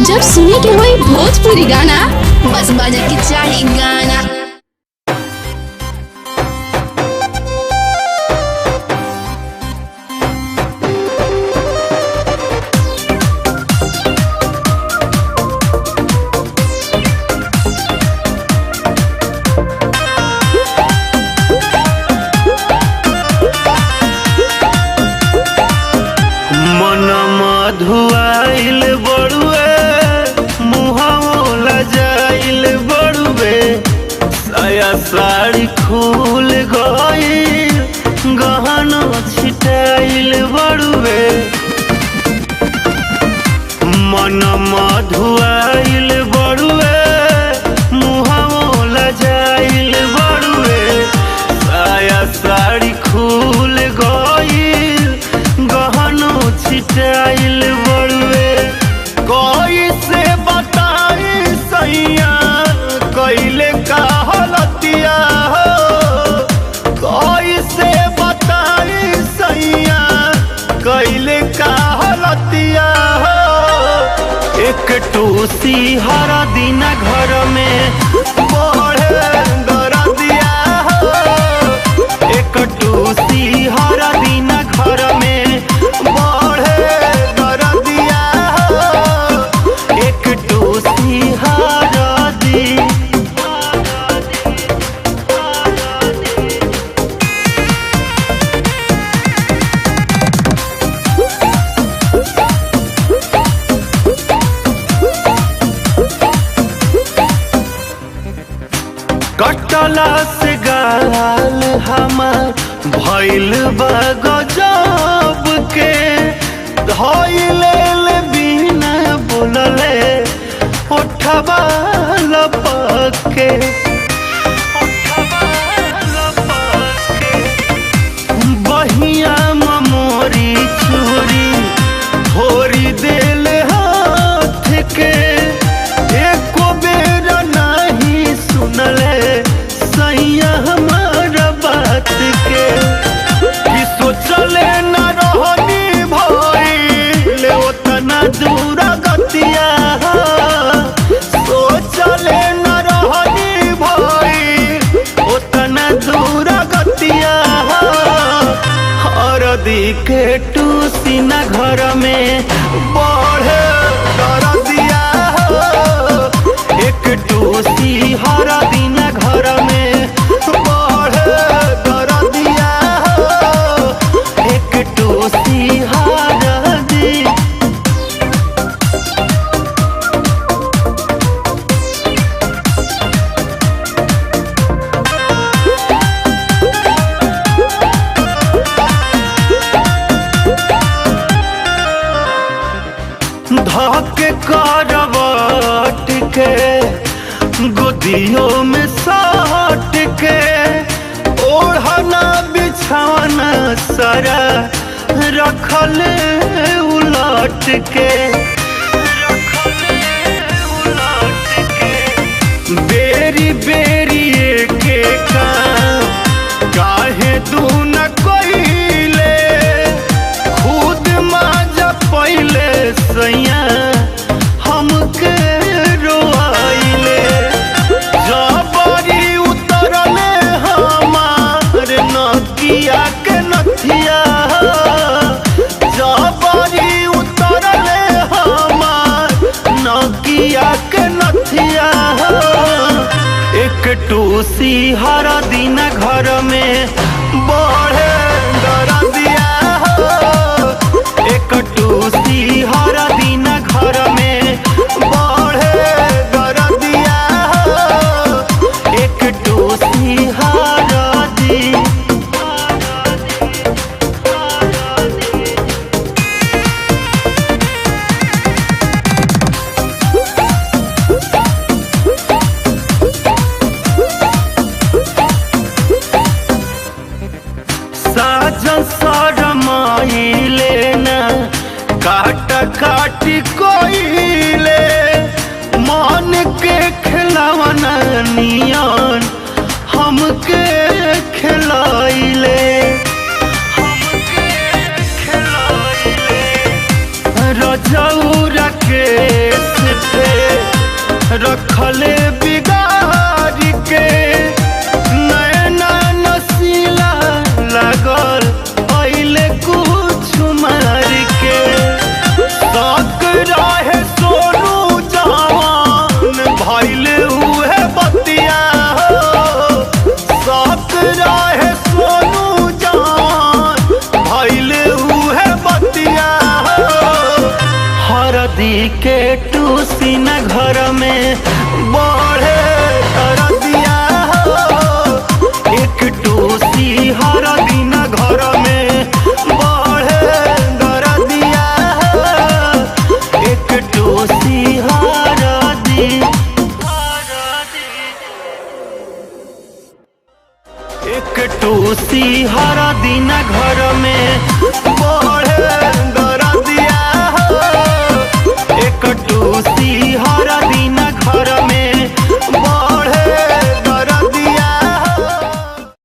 जब सुने के होई भोजपुरी गाना, बस बजे के चाही गाना। धुआइल बड़ुए मुहावला जाइल बड़ुए साया साड़ी खुल गइल गहना छिटाइल बड़ुए मन धुआइल बड़ुए मुहावला जाइल बड़ुए साया साड़ी खुल गइल गहना छिटाइल बड़ुए कैसे बताई सैया कैले का हलतिया हो कैसे बताई सैया कैले का हलतिया हो एक टूसी हर दिन घर में बढ़े दरदिया हो एक टूसी हर दिन घर में बढ़े दरदिया हो एक टूसी हर दिन। कटला से गाल हमार भइल बा गजब के धइले बिना बोलले उठवा लपके बहिया मोरी चूरी भोरी देल हाथ के एको बेर नहीं सुनले सैया हमारा बात के कि सोचले न रहनी भइल ओतना दूर गतिया सोचले न रहनी भइल ओतना दूर गतिया हरदी के टूसी न घर में बढ़े दरदिया एक टूसी हर दिन घर में बढ़े दरदिया एक टूसी हर दिन। धके करवट के गोदियों में साट के ओढ़ना बिछाना सारा रखले उलट के बेरी बेरी के काम काहे तू न कइले खुद माजा पहिले सैया हमके रोआइले जबरी उतरले हमार नकिया के नथिया जबरी उतरले हमार नकिया के नथिया एक टूसी हर दिन घर में बढ़े दरदिया एक टूसी हर दिन घर में बढ़े दरदिया एक टूसी हर दिन। साजन सरमाइले न काट रखले बिगाड़ के नैना नसीला लागल पहले कुछ मार के तक रहे सोनू जवान भइले हुए बतिया तक रहे सोनू जवान भइले हुए बतिया हरदी के टूसी न घर में बढ़े